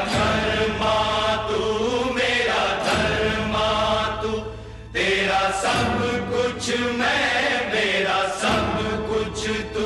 कर्मा तू, मेरा धर्मा तू, तेरा सब कुछ मैं, मेरा सब कुछ तू।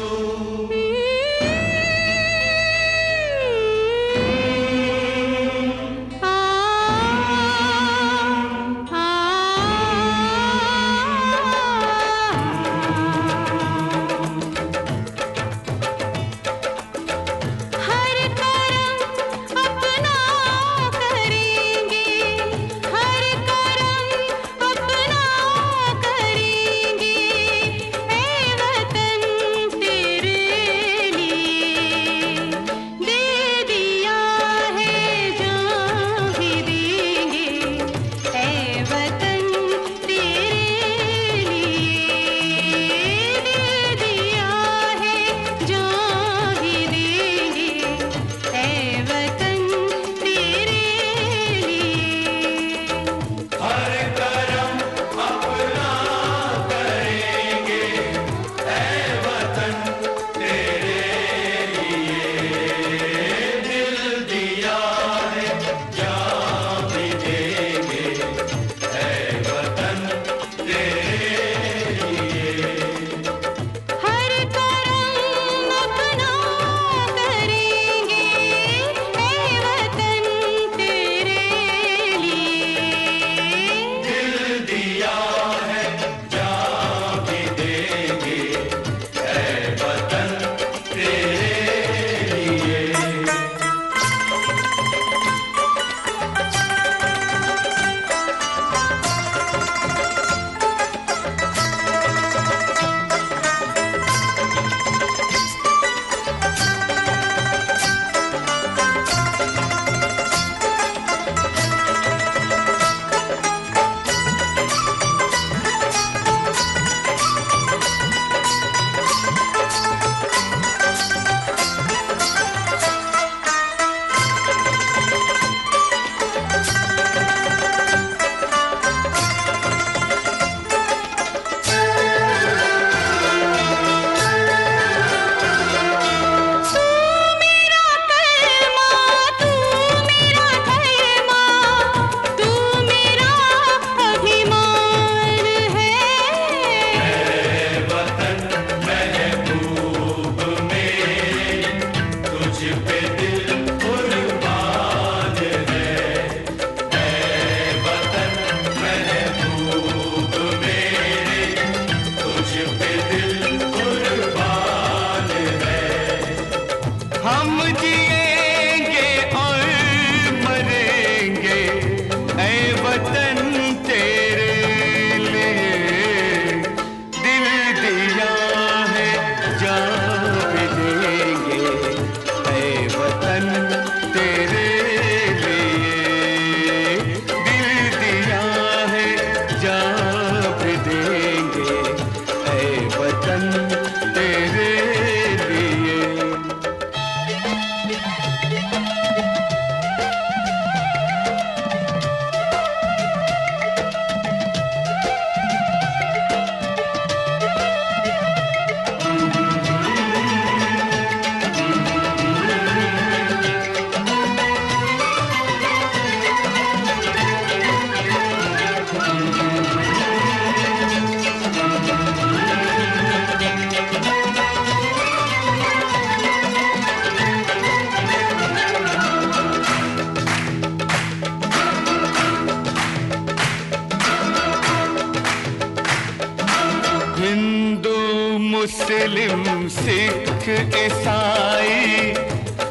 मुस्लिम सिख ईसाई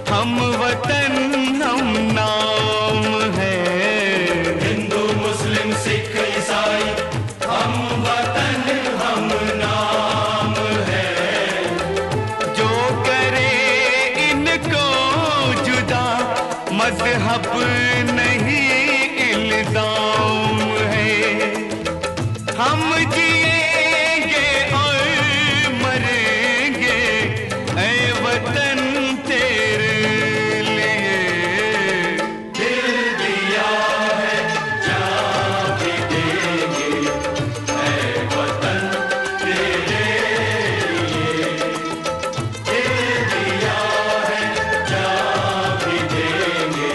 हम वतन हम नाम है। हिंदू मुस्लिम सिख ईसाई हम वतन हम नाम है। जो करे इनको जुदा मजहब नहीं इल्जाम है। हम जिएंगे और मरेंगे ऐ वतन तेरे लिए। दिल दिया है जान भी देंगे ऐ वतन तेरे लिए। दिल दिया है जान भी देंगे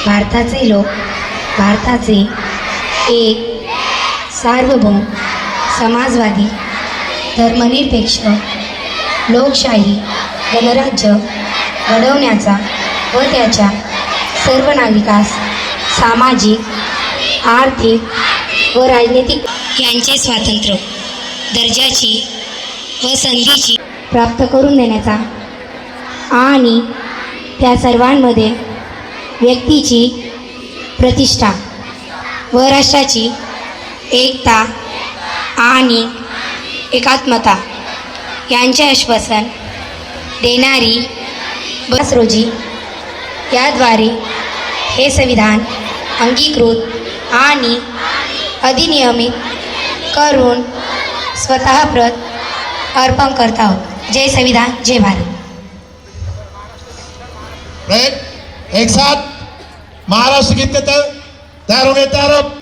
भारताचे लोक भारताचे एक सार्वभौम समाजवादी धर्मनिरपेक्ष लोकशाही गणराज्य घडवण्याचा व त्याच्या सर्व नागरिकास सामाजिक आर्थिक व राजनैतिक यांचे स्वातंत्र्य दर्जाची व संधीची प्राप्त करून देण्याचा आणि त्या सर्वांमध्ये व्यक्तीची प्रतिष्ठा व राष्ट्राची एकता आणि एकात्मता यांचे आश्वासन देणारी 22 रोजी याद्वारे हे संविधान अंगीकृत आणि अधिनियमित करून स्वतःप्रत अर्पण करत आहोत. जय संविधान, जय भारत. एक साथ महाराष्ट्र गीत के तैयार होंगे तैयार अब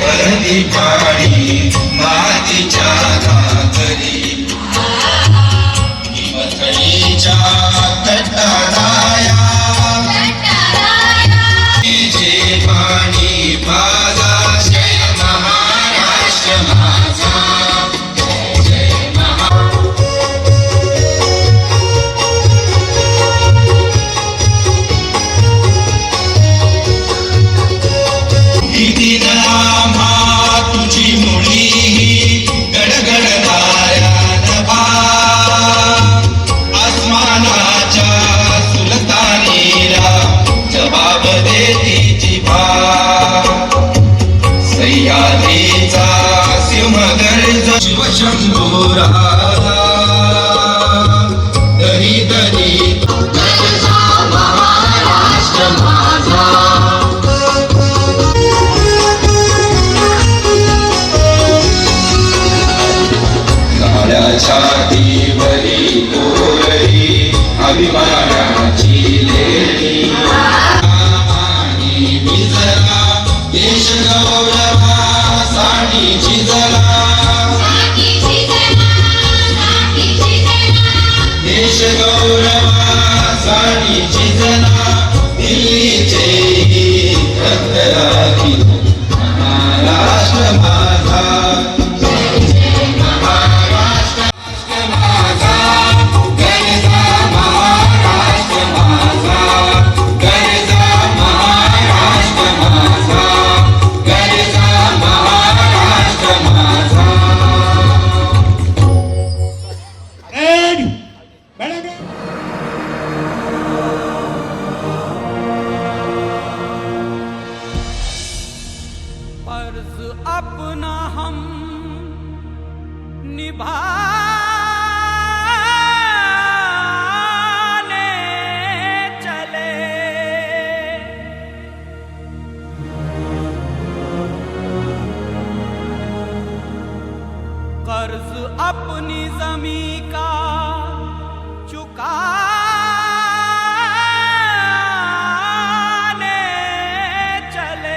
परदी पाणी मातीच्या घागरी हिमथडीच्या तटाराया जे पाणी माझा जय महाराष्ट्र माझा जय तुझी मुळी गडगडणाऱ्या नभा आसमानाच्या सुलतानीला जबाब देती जिभा सह्याद्रीचा सिंहगर्ज शिवशंभो राजा दरी दरी महाराष्ट्र माझा छातीवरी कोरली अभिमानाची लेली आणि विजला देश गौरवासाठी झिजला देश गौरवासाठी झिजला दिल्लीचे रक्तराखी महाराष्ट्र माझा फर्ज अपना हम निभाने चले कर्ज अपनी जमी का चुकाने चले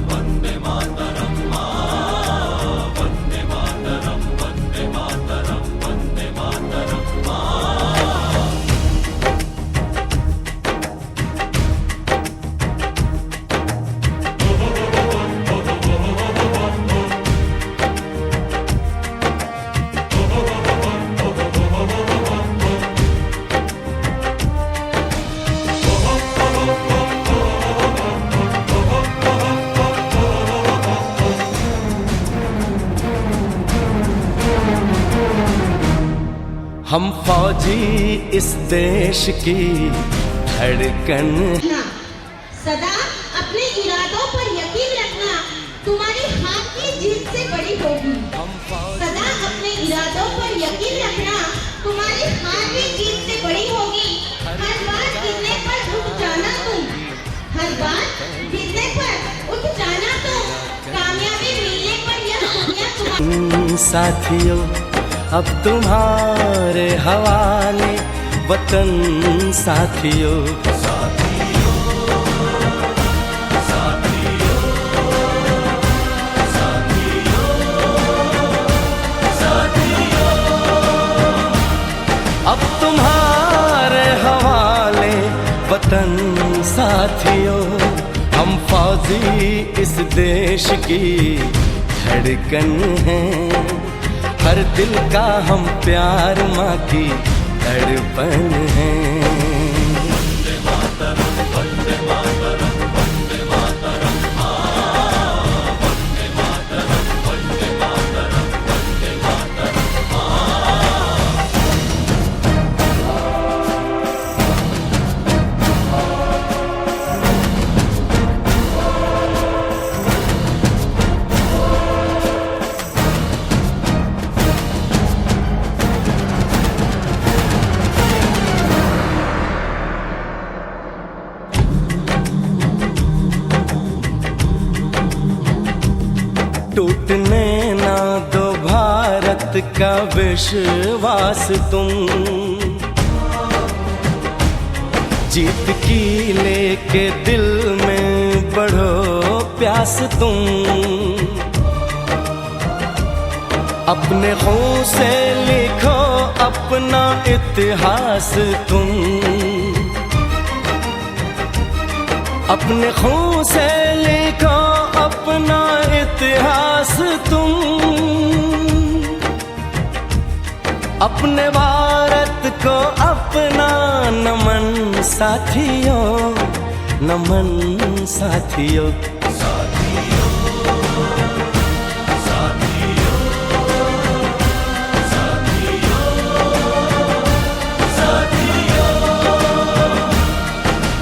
वंदे मातरम फौजी इस देश की धड़कन। सदा अपने इरादों पर यकीन रखना, तुम्हारी हार की जीत से बड़ी होगी। सदा अपने इरादों पर यकीन रखना, तुम्हारी हार की जीत से बड़ी होगी। हर बार गिरने पर उठ जाना तुम, हर बार गिरने पर उठ जाना तुम, कामयाबी मिलने पर यह दुनिया तुम्हारी। साथियों अब तुम्हारे हवाले वतन साथियों। अब तुम्हारे हवाले वतन साथियों। हम फौजी इस देश की धड़कन हैं, हर दिल का हम प्यार माँ की तड़पन है। वंदे मातरम, वंदे मातरम, वंदे मातरम, वंदे मातरम, वंदे मातरम, वंदे मातरम। टूटने ना दो भारत का विश्वास तुम, जीत की लेके दिल में बढ़ो प्यास तुम। अपने खून से लिखो अपना इतिहास तुम, अपने खून से लिखो अपना इतिहास तुम। अपने भारत को अपना नमन साथियों, नमन साथियों।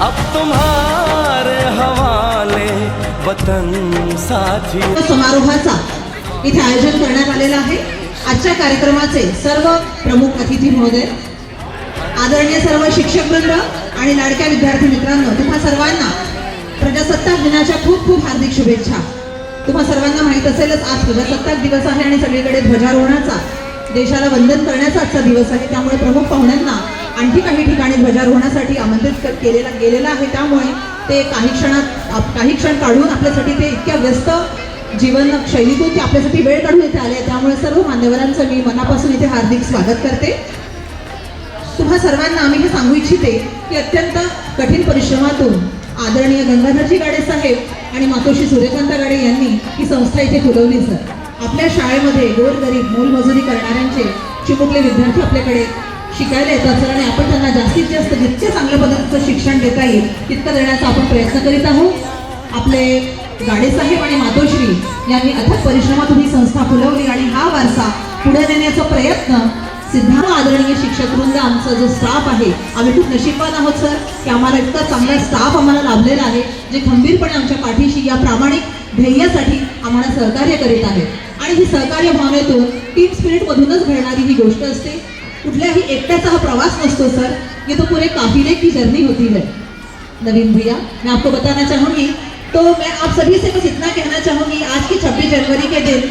अब तुम्हारे हवाले वतन साथी। समारोहाचा इथे आयोजन करण्यात आलेला आहे। आजच्या कार्यक्रमाचे सर्व प्रमुख अतिथी महोदय, आदरणीय सर्व शिक्षकवृंद आणि लाडक्या विद्यार्थी मित्रांनो, तुम्हा सर्वांना प्रजासत्ताक दिनाच्या खूप खूप हार्दिक शुभेच्छा। तुम्हा सर्वांना माहित असेलच आज प्रजासत्ताक दिवस आहे आणि सगळीकडे ध्वजारोहणाचा, देशाला वंदन करण्याचा आजचा दिवस आहे। त्यामुळे प्रमुख पाहुण्यांना आणखी काही ठिकाणी ध्वजारोहणासाठी आमंत्रित गेलेला आहे। त्यामुळे ते काही क्षण काढून आपल्यासाठी ते इतक्या व्यस्त जीवन शैलीतून ते आपल्यासाठी वेळ काढून इथे आले। त्यामुळे सर्व मान्यवरांचं मी मनापासून इथे हार्दिक स्वागत करते। तुम्हा सर्वांना आम्ही हे सांगू इच्छिते की अत्यंत कठीण परिश्रमातून आदरणीय गंगाधरजी गाडे साहेब आणि मातोश्री सूर्यकांता गाडे यांनी ही संस्था इथे खुलवली सर। आपल्या शाळेमध्ये गोरगरीब मोलमजुरी करणाऱ्यांचे चिमुकले विद्यार्थी आपल्याकडे शिकायला येतात सर, आणि आपण त्यांना जास्तीत जास्त जितके चांगल्या पद्धतीचं शिक्षण देता येईल तितकं देण्याचा आपण प्रयत्न करीत आहोत। आपले गाडेसाहेब आणि मातोश्री यांनी अथक परिश्रमातून ही संस्था फुलवली आणि हा वारसा पुढे नेण्याचा प्रयत्न सिद्धार्थ आदरणीय शिक्षकवृंद, आमचा जो स्टाफ आहे, आम्ही खूप नशीबवान आहोत सर की आम्हाला इतका चांगला स्टाफ आम्हाला लाभलेला आहे जे खंबीरपणे आमच्या पाठीशी या प्रामाणिक ध्येयासाठी आम्हाला सहकार्य करीत आहे। आणि ही सहकार्य भावनेतून टीम स्पिरिटमधूनच घडणारी ही गोष्ट असते। कुठल्याही एकट्याचा हा प्रवास नसतो सर, ये तो पूरे काफिले की जर्नी होती है। नवीन भैया, मैं आपको बताना चाहूँगी, तो मैं आप सभी से बस इतना कहना चाहूँगी, आज की 26 जनवरी के दिन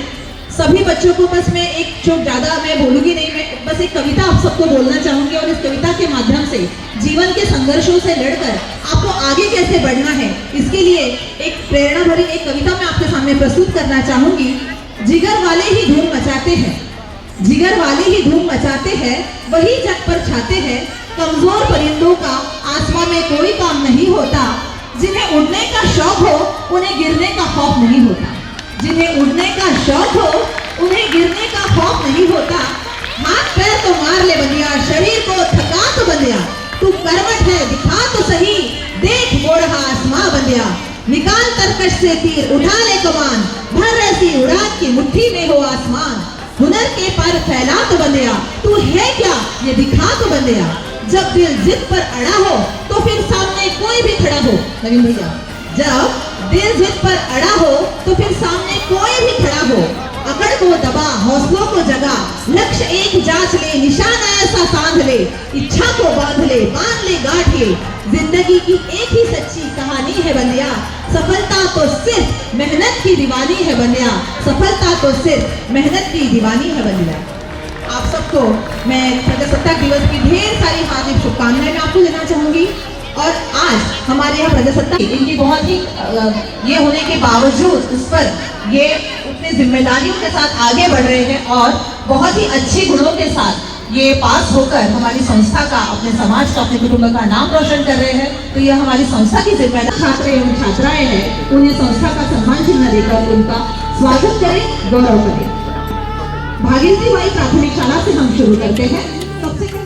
सभी बच्चों को बस मैं एक जो ज़्यादा मैं बोलूँगी नहीं, मैं बस एक कविता आप सबको बोलना चाहूँगी और इस कविता के माध्यम से जीवन के संघर्षों से लड़कर आपको आगे कैसे बढ़ना है, इसके लिए एक प्रेरणा भरी एक कविता मैं आपके सामने प्रस्तुत करना चाहूँगी। जिगर वाले ही धूम मचाते हैं, जिगर वाले ही धूम मचाते हैं, वही जग पर छाते हैं। कमजोर परिंदों का आसमां में कोई काम नहीं होता, जिन्हें उड़ने का शौक हो उन्हें गिरने का खौफ नहीं होता, जिन्हें उड़ने का शौक हो उन्हें गिरने का खौफ नहीं होता। हाथ पैर तो मार ले बंदिया, शरीर को थका तो बंदिया, तू करवट है दिखा तो सही, देख मोड़ आसमां बंदिया। निकाल तरकश से तीर, उठा ले कमान, भर ऐसी उड़ान की मुट्ठी में हो आसमान। हुनर के पर फैला तो बंदिया, तू है क्या ये दिखा तो बंदिया। जब दिल जिद पर अड़ा हो तो फिर सामने कोई भी खड़ा हो। नवीन भैया, जब दिल जिद पर अड़ा हो तो फिर सामने कोई भी खड़ा हो। अकड़ को दबा, हौसलों को जगा, लक्ष्य एक जांच ले, निशान ऐसा साध ले, इच्छा को बांध ले गांठ ले। जिंदगी की एक ही सच्ची कहानी है बंदिया, सफलता तो सिर्फ मेहनत की दीवानी है बंदिया, सफलता तो सिर्फ मेहनत की दीवानी है बंदिया। आप सबको मैं प्रजासत्ताक दिवस की ढेर सारी हार्दिक शुभकामनाएं मैं आपको देना चाहूंगी। और आज हमारे यहाँ प्रजासत्ताक इनकी बहुत ही ये होने के बावजूद उस पर ये उतनी जिम्मेदारियों के साथ आगे बढ़ रहे हैं और बहुत ही अच्छे गुणों के साथ ये पास होकर हमारी संस्था का, अपने समाज का, अपने कुटुंब का नाम रोशन कर रहे हैं। तो यह हमारी संस्था की जिम्मेदारी। छात्र एवं छात्राएं हैं, उन्हें संस्था का सम्मान चिन्ह देकर उनका स्वागत करें, गौरव करें। भागीरथी बाई प्राथमिक शाला से हम शुरू करते हैं। सबसे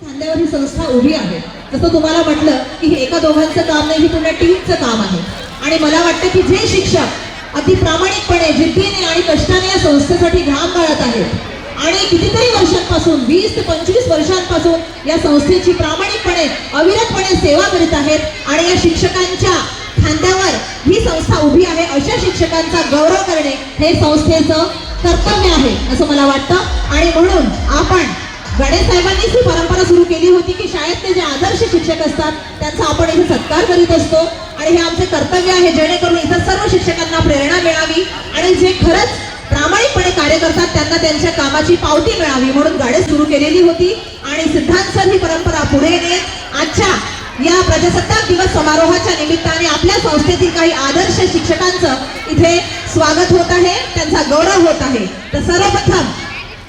पहले ही संस्था उभी आहे। जसं तुम्हाला म्हटलं की हे एका दोघांचं काम नाही, हे पूर्ण टीमचं काम आहे। आणि मला वाटतं की जे शिक्षक अति प्रामाणिकपणे, जिद्दीने आणि कष्टाने या संस्थेसाठी घाम गाळत आहेत आणि कितीतरी वर्षांपासून 20 ते 25 वर्षांपासून या संस्थेची प्रामाणिकपणे, अविरतपणे सेवा करीत आहेत आणि या शिक्षकांच्या खांद्यावर ही संस्था उभी आहे, अशा शिक्षकांचा गौरव करणे हे संस्थेचं कर्तव्य आहे असं मला वाटतं। आणि म्हणून आपण गणेश साहेबांनीच ही परंपरा सुरू केली होती की शाळेतले जे आदर्श शिक्षक असतात त्यांचा आपण इथे सत्कार करीत असतो आणि हे आमचे कर्तव्य आहे, जेणेकरून इतर सर्व शिक्षकांना प्रेरणा मिळावी आणि जे खरंच प्रामाणिकपणे कार्य करतात त्यांना त्यांच्या कामाची पावती मिळावी, म्हणून गणेश सुरू केलेली होती। आणि सिद्धांत सर ही परंपरा पुढे नेत आजच्या या प्रजासत्ताक दिवस समारोहाच्या निमित्ताने आपल्या संस्थेतील काही आदर्श शिक्षकांचं इथे स्वागत होत आहे, त्यांचा गौरव होत आहे। तर सर्वप्रथम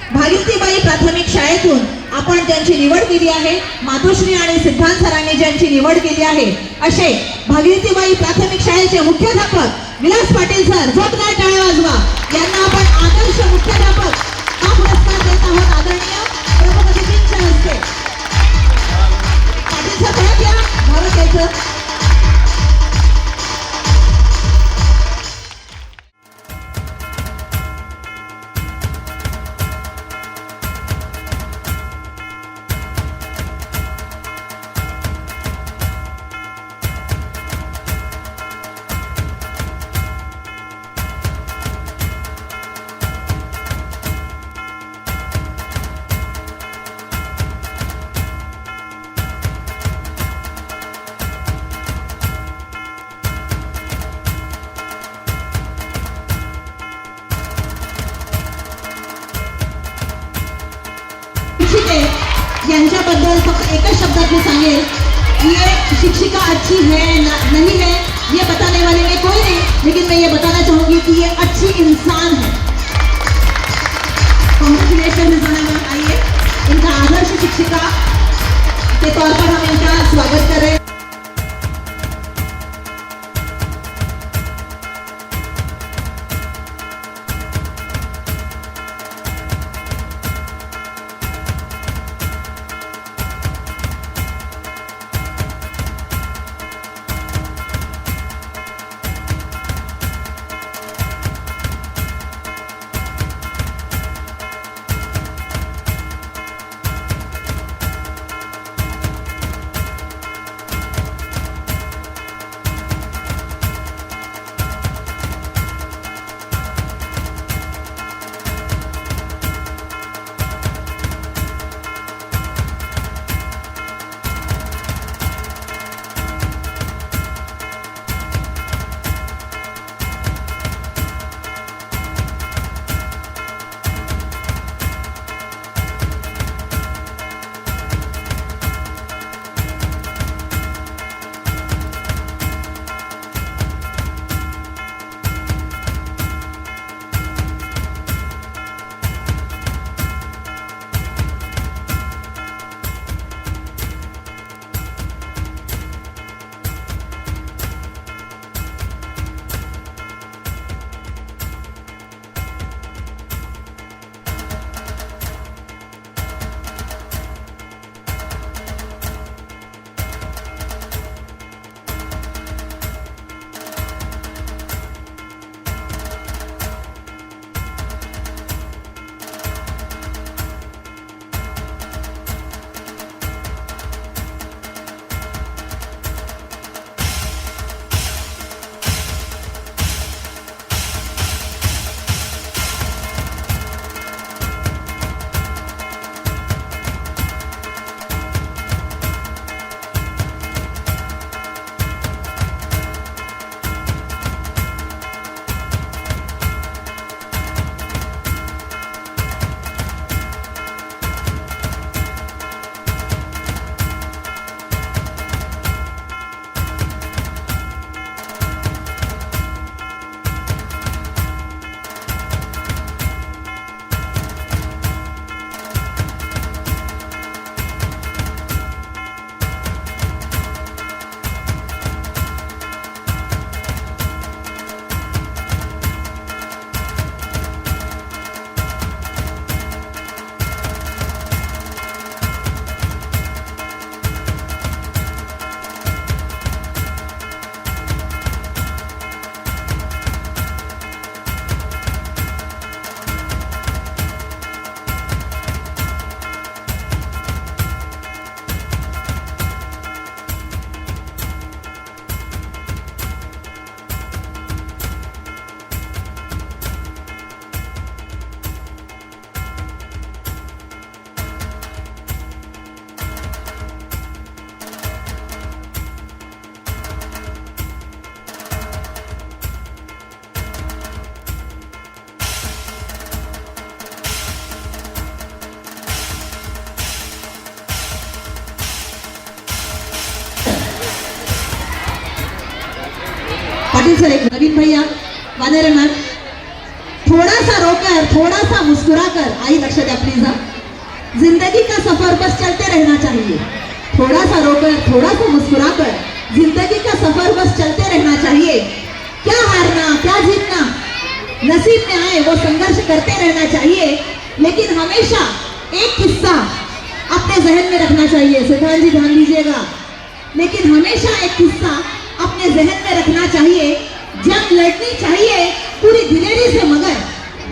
भागीरथीबाई प्राथमिक शाळेतून आपण ज्यांची निवड केली आहे, मातोश्री आणि सिद्धांत सरांनी ज्यांची निवड केली आहे, असे भागीरथीबाई प्राथमिक शाळेचे मुख्याध्यापक विलास पाटील सर, जोरदार टाळ्या वाजवा, यांना आपण आदर्श मुख्याध्यापक हा पुरस्कार देत आहोत आदरणीय प्रमुख अतिथींच्या हस्ते। पाटील सर परत या, भारत यायचं। चाहिए ये शिक्षिका अच्छी है नहीं है ये बताने वाले में कोई नहीं, लेकिन मैं ये बताना चाहूंगी कि ये अच्छी इंसान है। कॉन्ग्रेचुलेशन मैम, आइए इनका आदर्श शिक्षिका के तौर पर हम इनका स्वागत करें। पाटिल सर, एक नवीन भैया वानेरे मैम, थोड़ा सा रोकर थोड़ा सा मुस्कुरा कर, आई लक्ष्य द्या प्लीज। जिंदगी का सफर बस चलते रहना चाहिए, थोड़ा सा रोकर थोड़ा सा मुस्कुरा कर, जिंदगी का सफर बस चलते रहना चाहिए। क्या हारना क्या जीतना, नसीब में आए वो संघर्ष करते रहना चाहिए, लेकिन हमेशा एक किस्सा अपने जहन में रखना चाहिए। सिद्धांत जी ध्यान दीजिएगा, लेकिन हमेशा एक किस्सा अपने जहन में रखना चाहिए। जंग लड़नी चाहिए पूरी दिलेरी से, मगर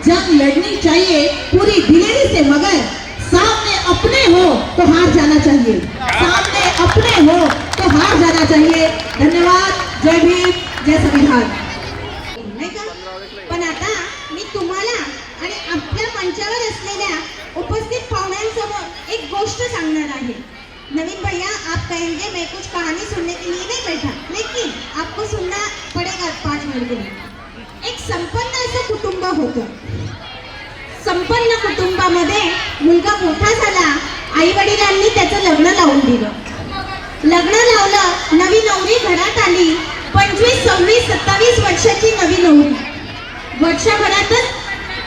जंग लड़नी चाहिए पूरी दिलेरी से, मगर सामने अपने हो तो हार जाना चाहिए, सामने अपने हो तो हार जाना चाहिए। धन्यवाद। जय भीम, जय संविधान। नाही का? पण आता मी तुम्हाला आणि आपल्या मंचावर असलेल्या उपस्थित पाहुण्यांसमोर एक गोष्ट सांगणार आहे। नवीन भैया, आप कहेंगे मैं कुछ कहानी सुनने के लिए नहीं बैठा, लेकिन आपको सुनना पड़ेगा 5 मिनट के लिए। एक संपन्न असं कुटुंब होतं। संपन्न कुटुंबामध्ये मुलगा मोठा झाला, आई वडिलांनी त्याचं लग्न लावून दिलं। लग्न लावलं, नवी नवरी घरात आली. 25, 26, 27 वर्षाची नवी नवरी. वर्षभरातच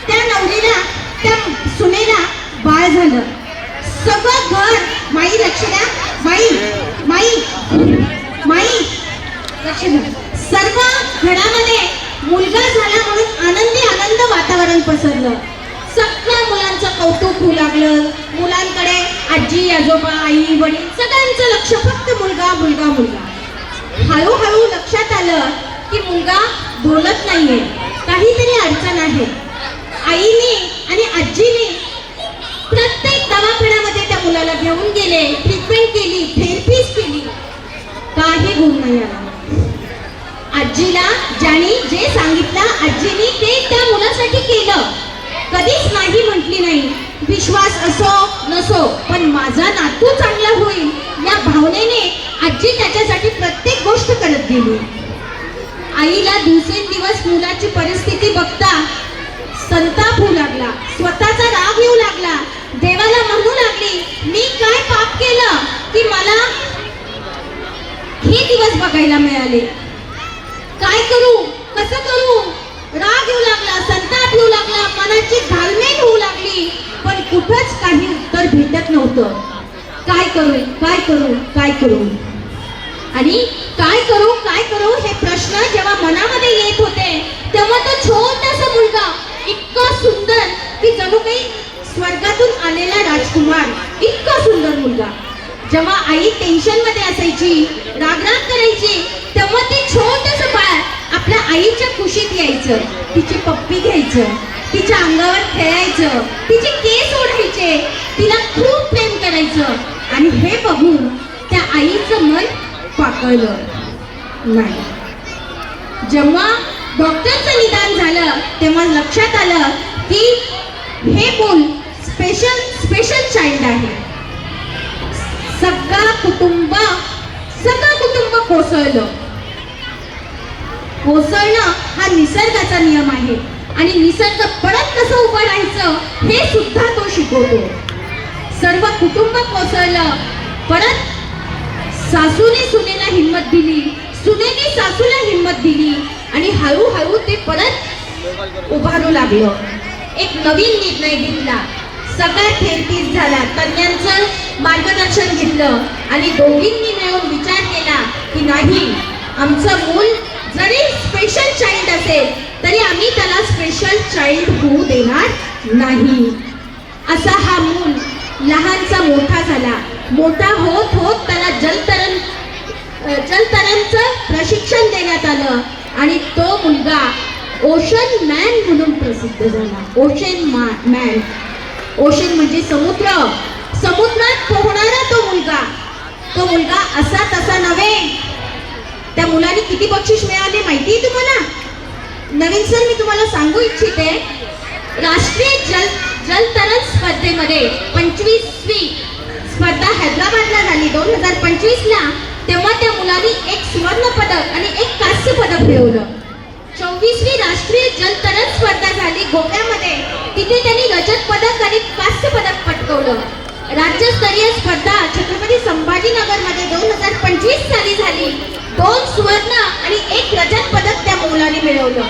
त्या नवरीला, त्या सुनेला बाळ झालं. सगळं घर, माई लक्ष द्या, माई माई माई लक्ष द्या, सर्व घरामध्ये मुलगा झाला म्हणून आनंद वातावरण पसरलं. सगळ्या मुलांचं कौतुक होऊ लागलं. मुलांकडे आजी आजोबा आई वडील सगळ्यांचं लक्ष फक्त मुलगा मुलगा मुलगा. हळूहळू लक्षात आलं की मुलगा बोलत नाहीये, काहीतरी अडचण आहे. आईने आणि आजीने प्रत्येक दवाखान्यामध्ये त्या मुलाला घेऊन गेले, ट्रीटमेंट केली, थेरपीज केली, काही गुण नाही आला. आजीला ज्याने जे सांगितलं आजीने ते त्या मुलासाठी केलं, कधीच नाही म्हटली नाही. विश्वास असो नसो पण माझा नातू चांगला होईल या भावनेने आजी त्याच्यासाठी प्रत्येक गोष्ट करत गेली. आईला दिवसेंदिवस मुलाची परिस्थिती बघता संताप होऊ लागला, स्वतःचा राग येऊ लागला. देवाला म्हणू लागली, मी काय पाप केलं की मला हे दिवस बघायला मिळाले? काय करू, कसं करू? राग येऊ लागला, संताप येऊ लागला, मनाची घालमेल होऊ लागली. पण कुठंच काही उत्तर भेटत नव्हतं. काय करू, काय करू, काय करू? आणि काय करू हे प्रश्न जेव्हा मनामध्ये येत होते तेव्हा तो छोटासा मुलगा इतका सुंदर की जणू काही स्वर्गातून आलेला राजकुमार, इतका सुंदर मुलगा. जेव्हा आई टेन्शन मध्ये असायची, रागराग करायची, तेव्हा ते छोटंसं बाळ आपल्या आईच्या कुशीत यायचं, तिची पप्पी घ्यायचं, तिच्या अंगावर खेळायचं, तिचे केस ओढायचे, तिला खूप प्रेम करायचं. आणि हे बघून त्या आईचं मन पाकळलं नाही. जेव्हा डॉक्टरचं निदान झालं तेव्हा लक्षात आलं की हे मूल स्पेशल चाइल्ड आहे. सगळं कुटुंब कोसळणं हा निसर्गाचा नियम आहे आणि निसर्ग परत कसं उभं राहायचं हे सुद्धा तो शिकवतो. सर्व कुटुंब कोसळलं, परत सासूने सुनेला हिंमत दिली, सुनेने सासूला हिंमत दिली आणि हळूहळू ते परत उभारू लागलं. एक नवीन निर्णय घेतला, सगळ्या थेरपीज झाला, तज्ञांचं मार्गदर्शन घेतलं आणि दोघींनी मिळून विचार केला की नाही, आमचं मूल जरी स्पेशल चाइल्ड असेल तरी आम्ही त्याला स्पेशल चाइल्ड होऊ देणार नाही. असा हा मूल लहानचा मोठा झाला. मोठा होत होत त्याला जलतरणचं प्रशिक्षण देण्यात आलं आणि तो मुलगा ओशन मॅन म्हणून प्रसिद्ध झाला. ओशन मॅन, ओशन म्हणजे समुद्र, समुद्रात पोहणारा तो मुलगा असा तसा नव्हे. त्या मुलाने किती बक्षीस मिळाले माहिती आहे तुम्हाला? नवीन सर मी तुम्हाला सांगू इच्छिते, राष्ट्रीय जलतरण स्पर्धेमध्ये 25वी स्पर्धा हैदराबादला झाली 2025ला. तेव्हा त्या मुलाने एक सुवर्ण पदक आणि एक कांस्य पदक मिळवलं. 24वी राष्ट्रीय जलतरण स्पर्धा झाली गोव्यामध्ये, तिथे त्यांनी रजत पदक आणि कांस्य पदक पटकावलं. राज्यस्तरीय स्पर्धा छत्रपती संभाजीनगरमध्ये 2025 साली झाली. 2 सुवर्ण आणि 1 रजत पदक त्या मुलाने मिळवलं.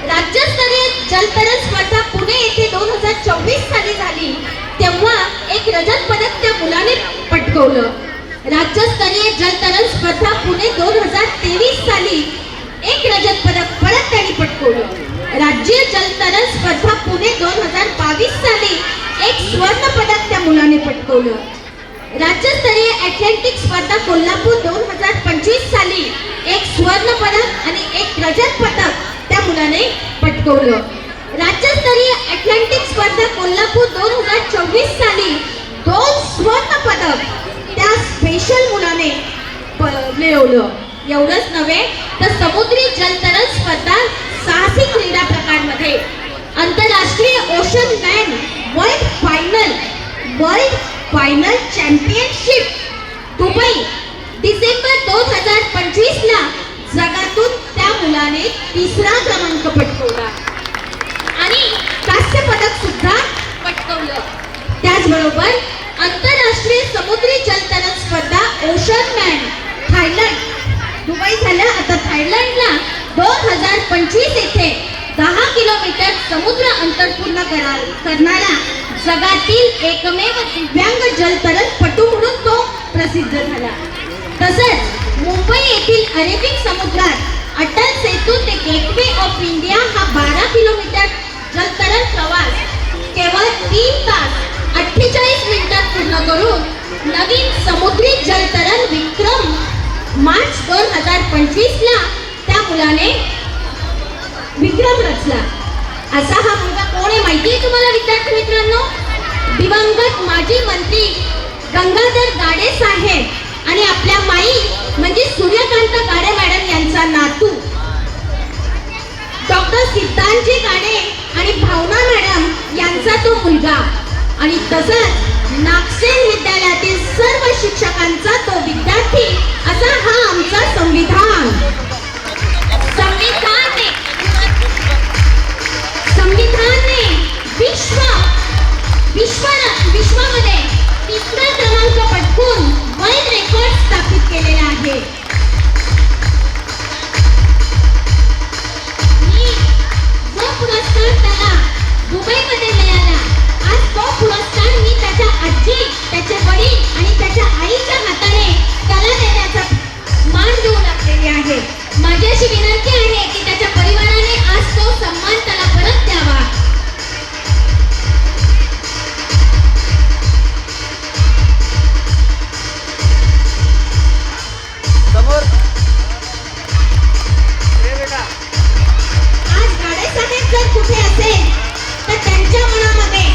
राज्यस्तरीय जलतरण स्पर्धा पुणे येथे 2024 साली झाली. तेव्हा 1 रजत पदक त्या मुलाने पटकावलं. राज्यस्तरीय जलतरण स्पर्धा पुणे 2023 साली 1 रजत पदक परत त्यांनी पटकावलं. राज्य जलतरण स्पर्धा पुणे 2022 साली 1 स्वर्ण पदक त्या मुलाने पटकावलं. राज्यस्तरीय ॲथलेटिक स्पर्धा कोल्हापूर 2025 साली 1 स्वर्ण पदक आणि 1 रजत पदक त्या मुलाने पटकावलं. राज्यस्तरीय ॲथलेटिक स्पर्धा कोल्हापूर 2024 साली 2 स्वर्ण पदक त्या स्पेशल मुलाने मिळवलं. एवढंच नव्हे तर समुद्री जलतरण स्पर्धा साहसी क्रीडा प्रकारमध्ये आंतरराष्ट्रीय ocean man world final championship Dubai December 2025ला जगातून त्या मुलाने 3रा क्रमांक पटकावला आणि कांस्य पदक सुद्धा पटकावलं. त्याचबरोबर आंतरराष्ट्रीय आंतरराष्ट्रीय समुद्री जलतरण स्पर्धा ओशन मॅन थायलंड दुबई झालं, आता थायलंडला 2025 येथे 10 किलोमीटर समुद्र अंतर पूर्ण करणारा जगातील एकमेव दिव्यांग जलतरणपटू म्हणून तो प्रसिद्ध झाला. तसंच मुंबई येथील अरेबिक समुद्रात अटल सेतू ते गेटवे ऑफ इंडिया हा 12 किलोमीटर जलतरण प्रवास केवळ 3 तास 48 मिनिटात पूर्ण करून नवीन समुद्री जलतरण विक्रम मार्च 2025 ला त्या मुलाने विक्रम रचला. असा हा मुलगा कोण आहे माहिती आहे तुम्हाला विद्यार्थी मित्रांनो? दिवंगत माजी मंत्री गंगाधर गाडे साहेब आणि आपल्या माई म्हणजे सूर्यकांत गाडे मॅडम यांचा नातू डॉक्टर सिद्धांतजी गाडे आणि भावना मॅडम यांचा तो मुलगा. आणि तसंच नागसेन विद्यालयातील सर्व शिक्षकांचा तो विद्यार्थी. असा हा आमचा संविधान. संविधानाने विश्वामध्ये 3रा क्रमांक पटकून वर्ल्ड रेकॉर्ड स्थापित केलेला आहे. जो पुरस्कार त्याला दुबईमध्ये मिळाला, आज तो पुरस्कार मी त्याच्या आजी, त्याचे वडील आणि त्याच्या आईच्या हाताने त्याला देण्याचा मान देऊ लागलेली आहे. माझी अशी विनंती आहे की त्याच्या परिवाराने आज तो सन्मान त्याला परत द्यावा. आज गाडेसाहेब जर कुठे असेल तर त्यांच्या मनामध्ये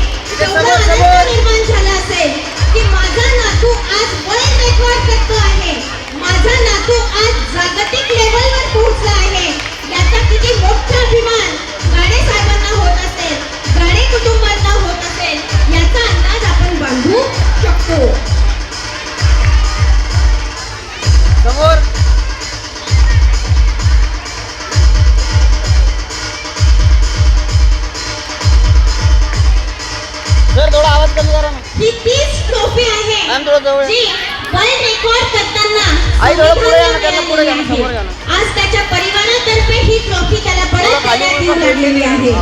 एवढा आनंद निर्माण झाला असेल की माझा नातू आज वर्ल्ड रेकॉर्ड करतो आहे, माझा नातू आज जागतिक लेवलवर पोहोचला आहे. याचा किती मोठा अभिमान गाडे साहेबांना होत असेल, गाडे कुटुंबांना होत असेल, याचा अंदाज आपण बांधू शकतो. ही 30 ट्रॉफी आहे जी वर्ल्ड रेकॉर्ड करताना आज त्याच्या परिवारातर्फे ही ट्रॉफी त्याला परत देण्यात येऊ लागलेली आहे.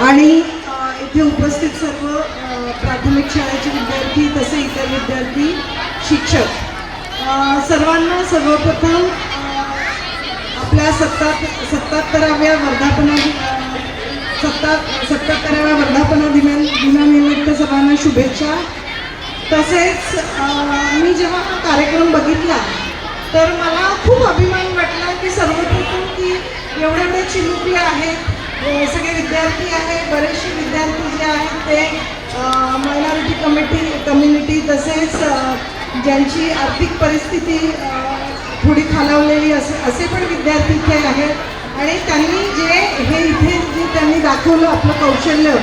आणि इथे उपस्थित सर्व प्राथमिक शाळेचे विद्यार्थी तसे इतर विद्यार्थी शिक्षक सर्वांना सर्वप्रथम आपल्या 77व्या वर्धापन दिनानिमित्त सर्वांना शुभेच्छा. तसेच मी जेव्हा हा कार्यक्रम बघितला तर मला खूप अभिमान वाटला की सर्वप्रथम की एवढे चिमुकले आहेत, सगळे विद्यार्थी आहेत, बरेचसे विद्यार्थी जे आहेत ते मायनॉरिटी कम्युनिटी तसेच ज्यांची आर्थिक परिस्थिती थोडी खालावलेली असे पण विद्यार्थी इथे आहेत. आणि त्यांनी जे त्यांनी दाखवलं आपलं कौशल्य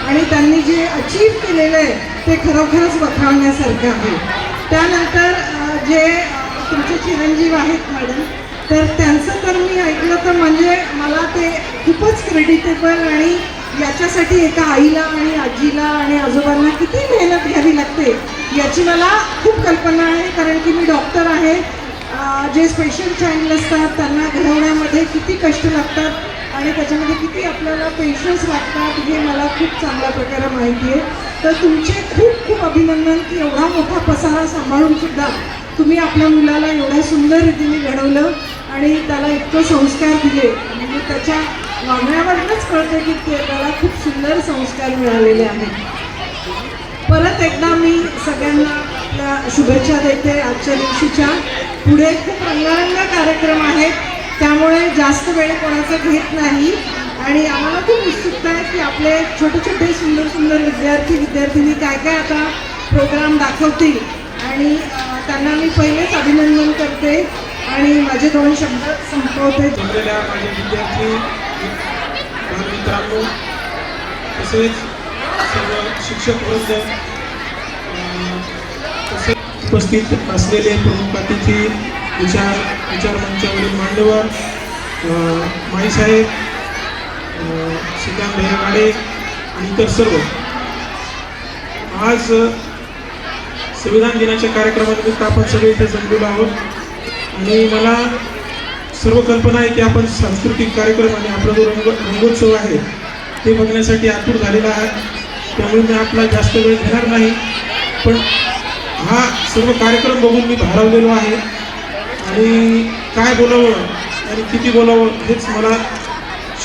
आणि त्यांनी जे अचीव केलेलं आहे ते खरोखरच वखाणण्यासारखं आहे. त्यानंतर जे तुमचे चिरंजीव आहेत मॅडम, तर त्यांचं तर मी ऐकलं तर म्हणजे मला ते खूपच क्रेडिटेबल. आणि याच्यासाठी एका आईला आणि आजीला आणि आजोबांना किती मेहनत घ्यावी लागते याची मला खूप कल्पना आहे. कारण की मी डॉक्टर आहे. जे स्पेशल चाइल्ड असतात त्यांना घडवण्यामध्ये किती कष्ट लागतात आणि त्याच्यामध्ये किती आपल्याला पेशन्स लागतात हे मला खूप चांगल्या प्रकारे माहिती आहे. तर तुमचे खूप खूप अभिनंदन की एवढा मोठा पसारा सांभाळून सुद्धा तुम्ही आपल्या मुलाला एवढ्या सुंदर रीतीने घडवलं आणि त्याला इतकं संस्कार दिले. म्हणजे त्याच्या वागण्यावरूनच कळते की त्याला खूप सुंदर संस्कार मिळालेले आहेत. परत एकदा मी सगळ्यांना आपल्या शुभेच्छा देते. आजच्या दिवशीच्या पुढे खूप रंगारंग कार्यक्रम आहेत, त्यामुळे जास्त वेळ कोणाचा घेत नाही. आणि आम्हाला खूप उत्सुकता आहे की आपले छोटे छोटे सुंदर सुंदर विद्यार्थिनी काय काय आता प्रोग्राम दाखवतील. आणि त्यांना मी पहिलेच अभिनंदन करते आणि माझे 2 शब्द संपवते. माझे विद्यार्थी मित्रांनो तसेच सर्व शिक्षक वृंद, तसेच उपस्थित असलेले प्रमुख अतिथी, विचार मंचावरील मान्यवर, माईसाहेब, सिद्धांत भैयागाडे आणि इतर सर्व, आज संविधान दिनाच्या कार्यक्रमानिमित्त आपण सगळे इथे जमलेलो आहोत आणि मला सर्व कल्पना आहे की आपण सांस्कृतिक कार्यक्रम आणि आपला जो रंगोत्सव आहे ते बघण्यासाठी आतुर झालेला आहे. त्यामुळे मी आपला जास्त वेळ घेणार नाही, पण हा सर्व कार्यक्रम बघून मी भारावलेलो आहे आणि काय बोलावं आणि किती बोलावं हेच मला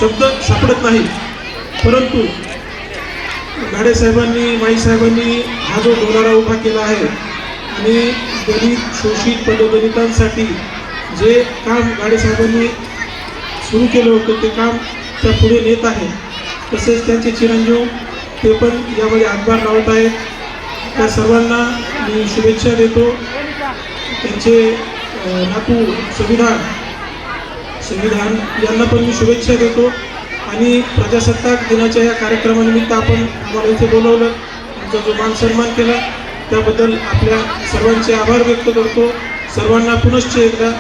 शब्द सापडत नाही. परंतु गाडे साहेबांनी, माई साहेबांनी हा जो डोलारा उभा केला आहे आणि दलित, शोषित, पददलितांसाठी जे काम गाडे साहेबांनी सुरू केलं होतं ते काम त्या पुढे नेत आहे. तसेच त्यांचे चिरंजीव ते पण यामध्ये हातभार लावत आहेत. त्या सर्वांना मी शुभेच्छा देतो. त्यांचे नातू संविधान यांना पण मी शुभेच्छा देतो. आणि प्रजासत्ताक दिनाच्या या कार्यक्रमानिमित्त आपण आम्हाला इथे बोलवलं, आमचा जो मान सन्मान केला त्याबद्दल आपल्या सर्वांचे आभार व्यक्त करतो. सर्वांना पुनश्च एकदा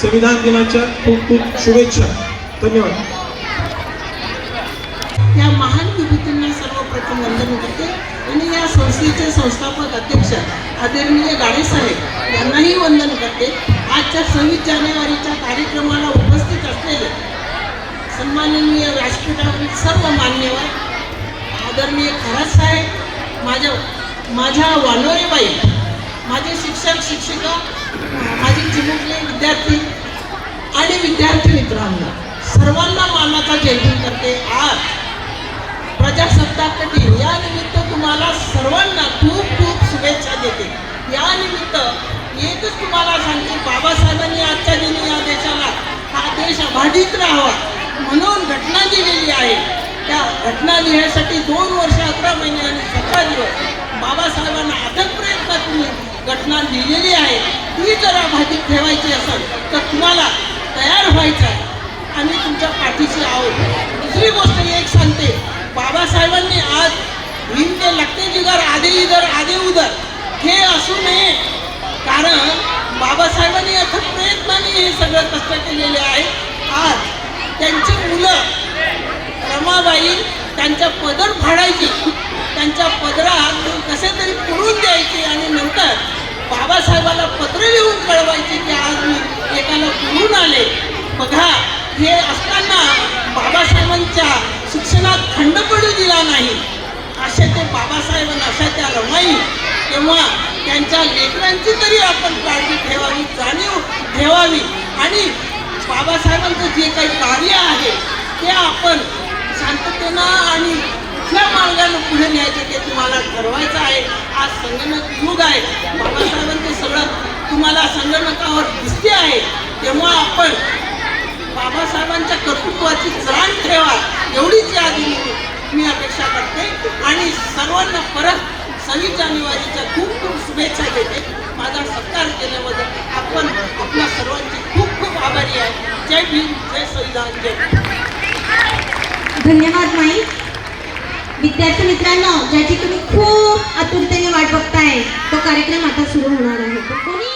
संविधान दिनाच्या खूप खूप शुभेच्छा. धन्यवाद. या महान विभूतींना सर्वप्रथम वंदन करते आणि या संस्थेचे संस्थापक अध्यक्ष आदरणीय गाडेसाहेब यांनाही वंदन करते. आजच्या 26 जानेवारीच्या कार्यक्रमाला उपस्थित असलेले सन्माननीय व्यासपीठावरील सर्व मान्यवर, आदरणीय खरात साहेब, माझ्या वानोरेबाई, माझे शिक्षक शिक्षिका, माझे चिमुकले विद्यार्थी आणि विद्यार्थी मित्रांनो, सर्वांना मानाचा जयभीम करते. आज प्रजासत्ताक दिन या निमित्त तुम्हाला सर्वांना खूप खूप शुभेच्छा देते. या निमित्त एकच तुम्हाला सांगते, बाबासाहेबांनी आजच्या दिनी या देशाला हा देश अबाधित राहावा म्हणून घटना दिलेली आहे. त्या घटना लिहायसाठी 2 वर्ष 11 महिने आणि 17 दिवस बाबासाहेबांना अथक प्रयत्न तुम्ही घटना लिहिलेली आहे. ती जर अबाधित ठेवायची असेल तर तुम्हाला तयार व्हायचं आहे. आम्ही तुमच्या पाठीशी आहोत. दुसरी गोष्ट एक सांगते, बाबासाहेबांनी आज भीम के लगते जिगर आधे इधर आधे उधर हे असू नये, कारण बाबासाहेबांनी अथक प्रयत्नाने हे सगळं कष्ट केलेले आहे. आज त्यांची मुलं रमाबाई त्यांच्या पदर फाडायची, त्यांच्या पदरात कसे तरी पुरून द्यायची आणि नंतर बाबासाहेबाला पत्र लिहून कळवायची की आज मी एकाला पुरून आले. बघा, हे असताना बाबासाहेबांच्या शिक्षणात खंड पडू दिला नाही. असे ते बाबासाहेबांना, अशा त्या रमाई, तेव्हा त्यांच्या लेकरांची तरी आपण काळजी ठेवावी, जाणीव ठेवावी आणि बाबासाहेबांचं जे काही कार्य आहे ते आपण शांततेनं आणि कुठल्या मार्गानं पुढे न्यायचे ते तुम्हाला ठरवायचं आहे. आज संगणक युग आहे, बाबासाहेबांचं सगळं तुम्हाला संगणकावर दिसते आहे. तेव्हा आपण बाबासाहेबांच्या कर्तृत्वाची जाण ठेवा, एवढीच यादी मी अपेक्षा करते आणि सर्वांना परत 26 जानेवारीच्या खूप खूप शुभेच्छा देते. माझा सत्कार केल्याबद्दल आपण आपल्या सर्वांचे खूप खूप आभारी आहे. जय भीम, जय संविधान, जय. धन्यवाद माई. विद्यार्थी मित्रांनो, ज्याची तुम्ही खूप आतुरतेने वाट बघताय तो कार्यक्रम आता सुरू होणार आहे. कोणी